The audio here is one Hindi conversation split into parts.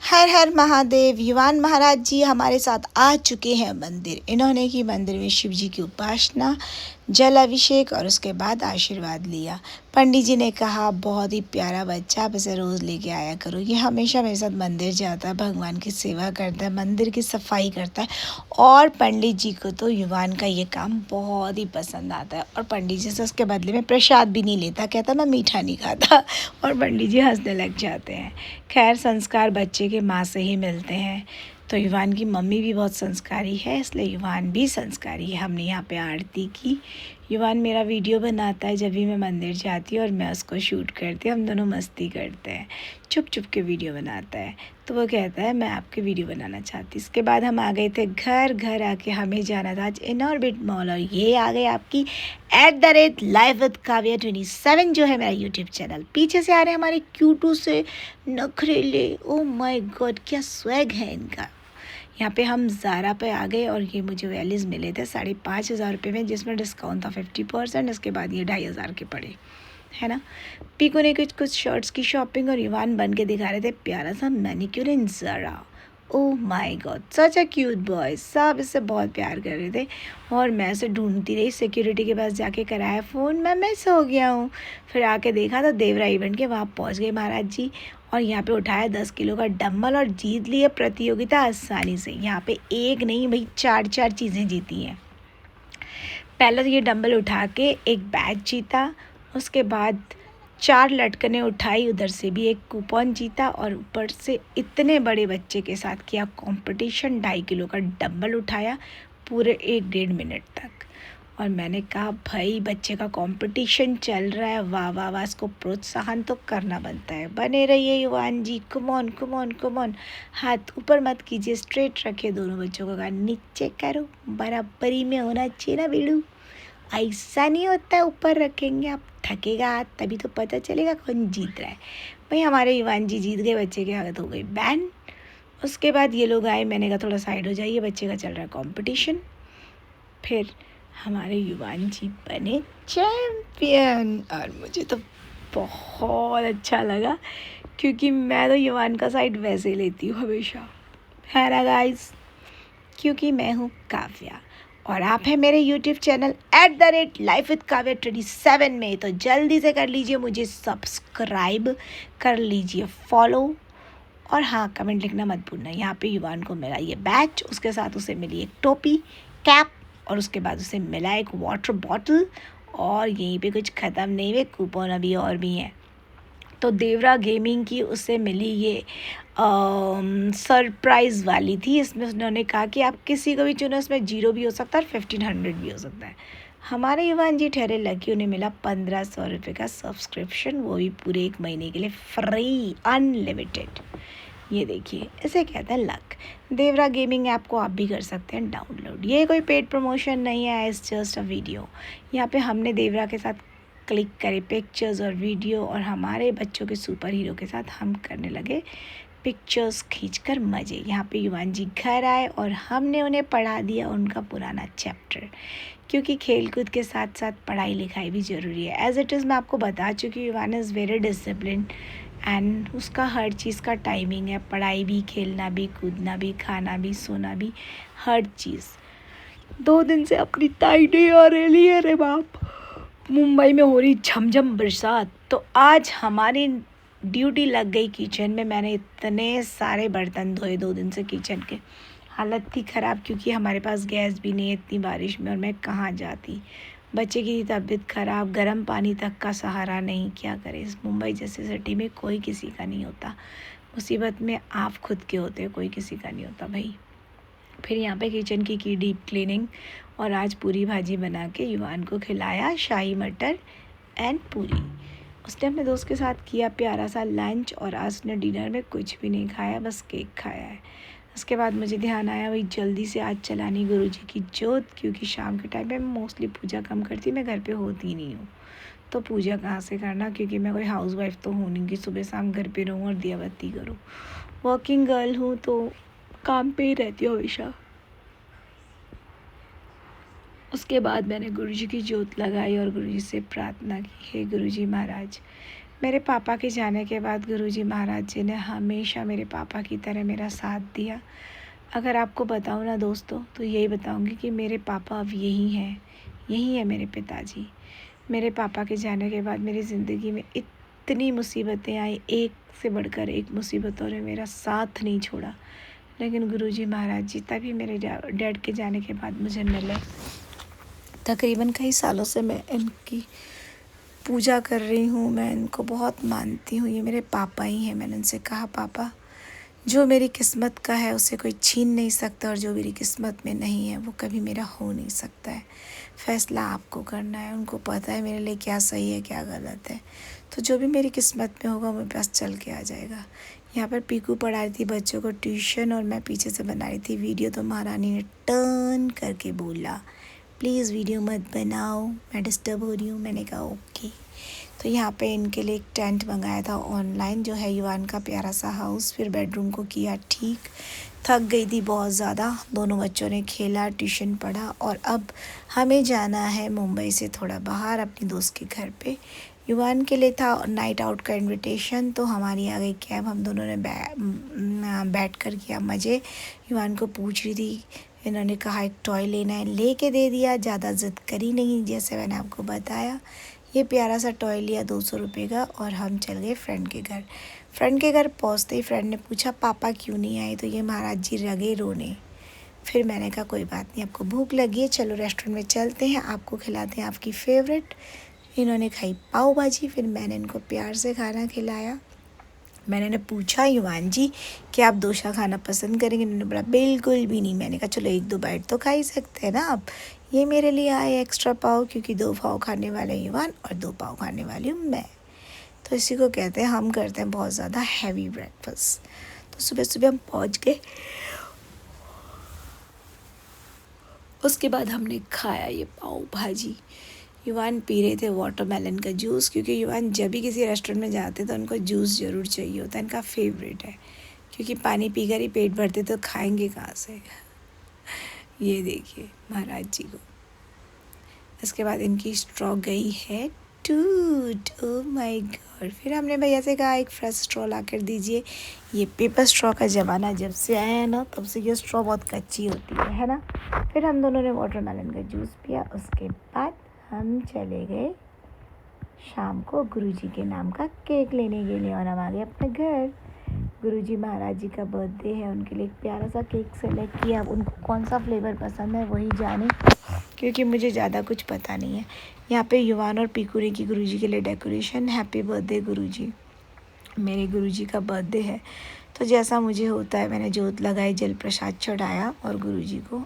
हर हर महादेव। युवान महाराज जी हमारे साथ आ चुके हैं मंदिर। इन्होंने की मंदिर में शिव जी की उपासना, जल अभिषेक और उसके बाद आशीर्वाद लिया। पंडित जी ने कहा बहुत ही प्यारा बच्चा, आप इसे रोज़ लेके आया करो। ये हमेशा मेरे साथ मंदिर जाता है, भगवान की सेवा करता है, मंदिर की सफाई करता है। और पंडित जी को तो युवान का ये काम बहुत ही पसंद आता है। और पंडित जी से उसके बदले में प्रसाद भी नहीं लेता, कहता मैं मीठा नहीं खाता। और पंडित जी हंसने लग जाते हैं। खैर, संस्कार बच्चे के माँ से ही मिलते हैं। तो युवान की मम्मी भी बहुत संस्कारी है, इसलिए युवान भी संस्कारी है। हमने यहाँ पे आरती की। युवान मेरा वीडियो बनाता है जब भी मैं मंदिर जाती हूँ और मैं उसको शूट करती हूँ। हम दोनों मस्ती करते हैं, चुप चुप के वीडियो बनाता है। तो वो कहता है मैं आपके वीडियो बनाना चाहती। इसके बाद हम आ गए थे घर। घर आके हमें जाना था आज इनऑर्बिट मॉल। और ये आ गए आपकी @live with Kavya 27 जो है मेरा यूट्यूब चैनल। पीछे से आ रहे हैं हमारे Q2 से नखरेले। ओ माय गॉड, क्या स्वैग है इनका। यहाँ पे हम ज़ारा पे आ गए और ये मुझे वैलीज़ मिले थे 5,500 रुपये में, जिसमें डिस्काउंट था 50%। इसके बाद ये 2,500 के पड़े, है ना। पीको ने कुछ शर्ट्स की शॉपिंग और युवान बन के दिखा रहे थे प्यारा सा manicure in Zara. Oh my god, such a cute boy. सब इससे बहुत प्यार कर रहे थे और मैं इसे ढूंढती रही। सिक्योरिटी के पास जाके कराया फ़ोन, मैं मिस हो गया हूँ। फिर आके देखा तो देवरा इवेंट के वहाँ पहुँच गए महाराज जी। और यहाँ पे उठाया 10 किलो का डम्बल और जीत लिए प्रतियोगिता आसानी से। यहाँ पे एक नहीं भाई, 4 चीज़ें जीती हैं। पहले तो ये डंबल उठा के एक बैच जीता, उसके बाद 4 लटकने उठाई, उधर से भी एक कूपन जीता और ऊपर से इतने बड़े बच्चे के साथ किया कंपटीशन। 2.5 किलो का डंबल उठाया पूरे 1-1.5 मिनट तक। और मैंने कहा भाई बच्चे का कंपटीशन चल रहा है, वाह वाह वाह, इसको प्रोत्साहन तो करना बनता है। बने रहिए Yuvan ji, come on come on come on. हाथ ऊपर मत कीजिए, स्ट्रेट रखिए दोनों बच्चों को। कहा नीचे करो, बराबरी में होना चाहिए ना बेड़ू। ऐसा नहीं होता है ऊपर रखेंगे, आप थकेगा हाथ, तभी तो पता चलेगा कौन जीत रहा है। भाई हमारे युवान जी जीत गए, बच्चे की हालत हो गई बैन। उसके बाद ये लोग आए, मैंने कहा थोड़ा साइड हो जाइए, बच्चे का चल रहा है कॉम्पिटिशन। फिर हमारे युवान जी बने चैम्पियन और मुझे तो बहुत अच्छा लगा, क्योंकि मैं तो युवान का साइड वैसे ही लेती हूँ हमेशा, है ना गाइस। क्योंकि मैं हूँ काव्या और आप हैं मेरे YouTube channel @live with Kavya 27 में। तो जल्दी से कर लीजिए मुझे सब्सक्राइब, कर लीजिए फॉलो। और हाँ, कमेंट लिखना मत भूलना। यहाँ पे युवान को मिला ये बैच, उसके साथ उसे मिली एक टोपी, कैप, और उसके बाद उसे मिला एक वाटर बॉटल। और यहीं पे कुछ ख़त्म नहीं हुए, कूपन अभी और भी हैं। तो देवरा गेमिंग की उससे मिली ये सरप्राइज़ वाली थी। इसमें उन्होंने कहा कि आप किसी को भी चुनो, इसमें 0 भी हो सकता है और 1500 भी हो सकता है। हमारे युवान जी ठहरे लकी, उन्हें मिला 1500 रुपये का सब्सक्रिप्शन, वो भी पूरे 1 महीने के लिए फ्री, अनलिमिटेड। ये देखिए, इसे कहते हैं लक। देवरा गेमिंग ऐप को आप भी कर सकते हैं डाउनलोड। ये कोई पेड प्रमोशन नहीं है, इट्स जस्ट अ वीडियो। यहाँ पे हमने देवरा के साथ क्लिक करे पिक्चर्स और वीडियो, और हमारे बच्चों के सुपर हीरो के साथ हम करने लगे पिक्चर्स खींचकर मज़े। यहाँ पे युवान जी घर आए और हमने उन्हें पढ़ा दिया उनका पुराना चैप्टर, क्योंकि खेलकूद के साथ साथ पढ़ाई लिखाई भी ज़रूरी है। एज़ इट इज़ मैं आपको बता चुकी हूँ, युवान इज़ वेरी डिसिप्लिन एंड उसका हर चीज़ का टाइमिंग है, पढ़ाई भी, खेलना भी, कूदना भी, खाना भी, सोना भी, हर चीज़। 2 दिन से अपनी ताई नहीं आ रही है रे बाप। मुंबई में हो रही झमझम बरसात, तो आज हमारी ड्यूटी लग गई किचन में। मैंने इतने सारे बर्तन धोए 2 दिन से किचन के, हालत थी ख़राब, क्योंकि हमारे पास गैस भी नहीं है इतनी बारिश में, और मैं कहाँ जाती। बच्चे की तबीयत ख़राब, गर्म पानी तक का सहारा नहीं, क्या करें। इस मुंबई जैसे सिटी में कोई किसी का नहीं होता, मुसीबत में आप खुद के होते हो, कोई किसी का नहीं होता भाई। फिर यहाँ पे किचन की डीप क्लीनिंग, और आज पूरी भाजी बना के युवान को खिलाया, शाही मटर एंड पूरी। उसने अपने दोस्त के साथ किया प्यारा सा लंच, और आज उसने डिनर में कुछ भी नहीं खाया, बस केक खाया है। उसके बाद मुझे ध्यान आया वही जल्दी से आज चलानी गुरुजी की जोत, क्योंकि शाम के टाइम पे मैं मोस्टली पूजा कम करती, मैं घर पे होती नहीं हूँ, तो पूजा कहाँ से करना, क्योंकि मैं कोई हाउसवाइफ तो हूँ नहीं कि सुबह शाम घर पे रहूँ और दिया बत्ती करूँ। वर्किंग गर्ल हूँ तो काम पे ही रहती हूँ हमेशा। उसके बाद मैंने गुरुजी की जोत लगाई और गुरुजी से प्रार्थना की, हे गुरुजी महाराज, मेरे पापा के जाने के बाद गुरुजी महाराज जी ने हमेशा मेरे पापा की तरह मेरा साथ दिया। अगर आपको बताऊँ ना दोस्तों, तो यही बताऊँगी कि मेरे पापा अब यही हैं, यही है मेरे पिताजी। मेरे पापा के जाने के बाद मेरी ज़िंदगी में इतनी मुसीबतें आई, एक से बढ़कर एक मुसीबतों ने मेरा साथ नहीं छोड़ा। लेकिन गुरुजी महाराज जी तभी मेरे डैड के जाने के बाद मुझे मिले। तकरीबन कई सालों से मैं इनकी पूजा कर रही हूँ, मैं इनको बहुत मानती हूँ। ये मेरे पापा ही हैं। मैंने उनसे कहा, पापा जो मेरी किस्मत का है उसे कोई छीन नहीं सकता, और जो मेरी किस्मत में नहीं है वो कभी मेरा हो नहीं सकता है। फ़ैसला आपको करना है। उनको पता है मेरे लिए क्या सही है क्या गलत है, तो जो भी मेरी किस्मत में होगा मेरे पास चल के आ जाएगा। यहाँ पर पीकू पढ़ा रही थी बच्चों को ट्यूशन, और मैं पीछे से बना रही थी वीडियो, तो महारानी ने टर्न करके बोला, प्लीज़ वीडियो मत बनाओ, मैं डिस्टर्ब हो रही हूँ। मैंने कहा ओके। तो यहाँ पे इनके लिए एक टेंट मंगाया था ऑनलाइन, जो है युवान का प्यारा सा हाउस। फिर बेडरूम को किया ठीक। थक गई थी बहुत ज़्यादा। दोनों बच्चों ने खेला, ट्यूशन पढ़ा, और अब हमें जाना है मुंबई से थोड़ा बाहर अपनी दोस्त के घर पे। युवान के लिए था नाइट आउट का इनविटेशन, तो हमारी आ गई कैब। हम दोनों ने बैठ कर किया मज़े। युवान को पूछ रही थी, इन्होंने कहा एक टॉय लेना है, लेके दे दिया। ज़्यादा ज़िद करी नहीं, जैसे मैंने आपको बताया। ये प्यारा सा टॉय लिया 200 रुपये का, और हम चल गए फ्रेंड के घर। फ्रेंड के घर पहुंचते ही फ्रेंड ने पूछा, पापा क्यों नहीं आए? तो ये महाराज जी लगे रोने। फिर मैंने कहा कोई बात नहीं, आपको भूख लगी है, चलो रेस्टोरेंट में चलते हैं, आपको खिलाते हैं आपकी फेवरेट। इन्होंने खाई पाव भाजी। फिर मैंने इनको प्यार से खाना खिलाया। मैंने इन्हें पूछा, युवान जी क्या आप डोसा खाना पसंद करेंगे? इन्होंने बोला बिल्कुल भी नहीं। मैंने कहा चलो 1-2 बाइट तो खा ही सकते हैं ना आप। ये मेरे लिए आए एक्स्ट्रा पाव, क्योंकि 2 पाव खाने वाले युवान और 2 पाव खाने वाली हूँ मैं। तो इसी को कहते हैं, हम करते हैं बहुत ज़्यादा हैवी ब्रेकफास्ट। तो सुबह सुबह हम पहुँच गए। उसके बाद हमने खाया ये पाव भाजी। युवान पी रहे थे वाटरमेलन का जूस, क्योंकि युवान जब भी किसी रेस्टोरेंट में जाते तो उनको जूस ज़रूर चाहिए होता है, इनका फेवरेट है। क्योंकि पानी पीकर ही पेट भरते तो खाएंगे कहाँ से। ये देखिए महाराज जी को। इसके बाद इनकी स्ट्रॉ गई है टूट। ओह माय गॉड। फिर हमने भैया से कहा एक फ्रेश स्ट्रॉ ला कर दीजिए। ये पेपर स्ट्रॉ का ज़माना जब से आया है ना, तब से ये स्ट्रॉ बहुत कच्ची होती है ना। फिर हम दोनों ने वाटरमेलन का जूस पिया। उसके बाद हम चले गए शाम को गुरुजी के नाम का केक लेने के लिए, और हम आ गए अपने घर। गुरुजी महाराज जी का बर्थडे है, उनके लिए एक प्यारा सा केक सेलेक्ट किया। अब उनको कौन सा फ्लेवर पसंद है वही जाने, क्योंकि मुझे ज़्यादा कुछ पता नहीं है। यहाँ पे युवान और पीकू ने की गुरुजी के लिए डेकोरेशन। हैप्पी बर्थडे गुरुजी। मेरे गुरुजी का बर्थडे है, तो जैसा मुझे होता है मैंने जोत लगाई, जल प्रसाद चढ़ाया, और गुरुजी को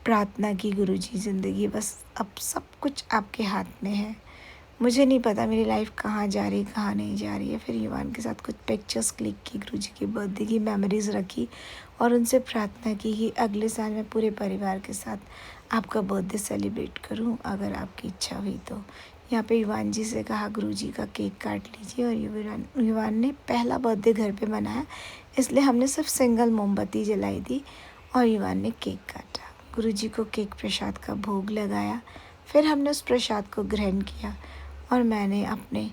प्रार्थना की, गुरुजी ज़िंदगी बस अब सब कुछ आपके हाथ में है। मुझे नहीं पता मेरी लाइफ कहाँ जा रही कहाँ नहीं जा रही है। फिर युवान के साथ कुछ पिक्चर्स क्लिक की, गुरुजी के बर्थडे की मेमोरीज़ रखी, और उनसे प्रार्थना की कि अगले साल मैं पूरे परिवार के साथ आपका बर्थडे सेलिब्रेट करूं, अगर आपकी इच्छा हुई तो। यहाँ पे युवान जी से कहा गुरुजी का केक काट लीजिए, और युवान ने पहला बर्थडे घर पे मनाया, इसलिए हमने सिर्फ सिंगल मोमबत्ती जलाई थी, और युवान ने केक काटा। गुरुजी को केक प्रसाद का भोग लगाया। फिर हमने उस प्रसाद को ग्रहण किया, और मैंने अपने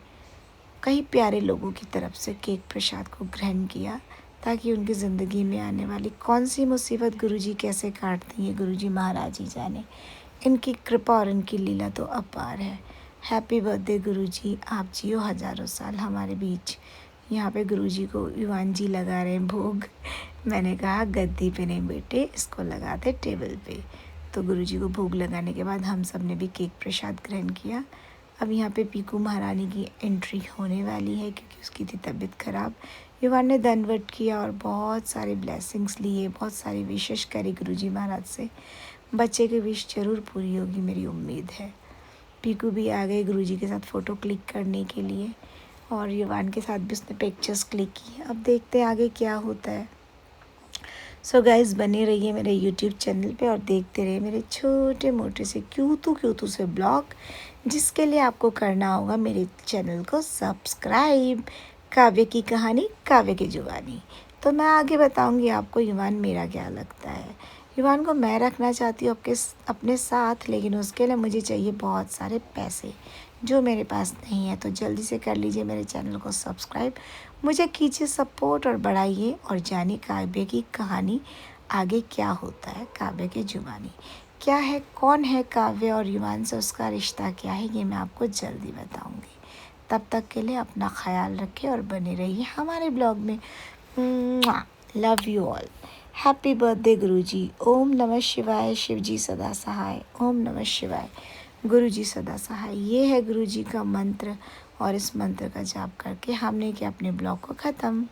कई प्यारे लोगों की तरफ से केक प्रसाद को ग्रहण किया, ताकि उनकी ज़िंदगी में आने वाली कौन सी मुसीबत गुरुजी कैसे काटती हैं, गुरुजी महाराज ही जाने। इनकी कृपा और इनकी लीला तो अपार है। हैप्पी बर्थडे गुरुजी, आप जियो हज़ारों साल हमारे बीच। यहाँ पे गुरुजी को युवान जी लगा रहे हैं भोग। मैंने कहा गद्दी पे नहीं बेटे, इसको लगाते टेबल पे। तो गुरुजी को भोग लगाने के बाद हम सब ने भी केक प्रसाद ग्रहण किया। अब यहाँ पे पीकू महारानी की एंट्री होने वाली है, क्योंकि उसकी थी तबीयत ख़राब। युवान ने दंडवत किया और बहुत सारे ब्लेसिंग्स लिए, बहुत सारी विशेष करी गुरुजी महाराज से। बच्चे की विश ज़रूर पूरी होगी, मेरी उम्मीद है। पीकू भी आ गए गुरुजी के साथ फ़ोटो क्लिक करने के लिए, और युवान के साथ भी उसने पिक्चर्स क्लिक की। अब देखते हैं आगे क्या होता है। सो गाइस, बने रहिए मेरे यूट्यूब चैनल पे, और देखते रहिए मेरे छोटे मोटे से क्यूटू से ब्लॉग, जिसके लिए आपको करना होगा मेरे चैनल को सब्सक्राइब। काव्य की कहानी, काव्य की जुबानी। तो मैं आगे बताऊंगी आपको युवान मेरा क्या लगता है। युवान को मैं रखना चाहती हूँ अपने साथ, लेकिन उसके लिए मुझे चाहिए बहुत सारे पैसे, जो मेरे पास नहीं है। तो जल्दी से कर लीजिए मेरे चैनल को सब्सक्राइब, मुझे कीजिए सपोर्ट और बढ़ाइए और जानिए काव्य की कहानी आगे क्या होता है। काव्य की जुबानी क्या है, कौन है काव्य और युवान से उसका रिश्ता क्या है, ये मैं आपको जल्दी बताऊंगी। तब तक के लिए अपना ख्याल रखें और बने रहिए हमारे ब्लॉग में। Love you all. Happy birthday Guruji. ओम नमः शिवाय, शिव जी सदा सहाय। ओम नमः शिवाय, गुरु जी सदा सहाय। ये है गुरु जी का मंत्र और इस मंत्र का जाप करके हमने किया अपने ब्लॉग को ख़त्म।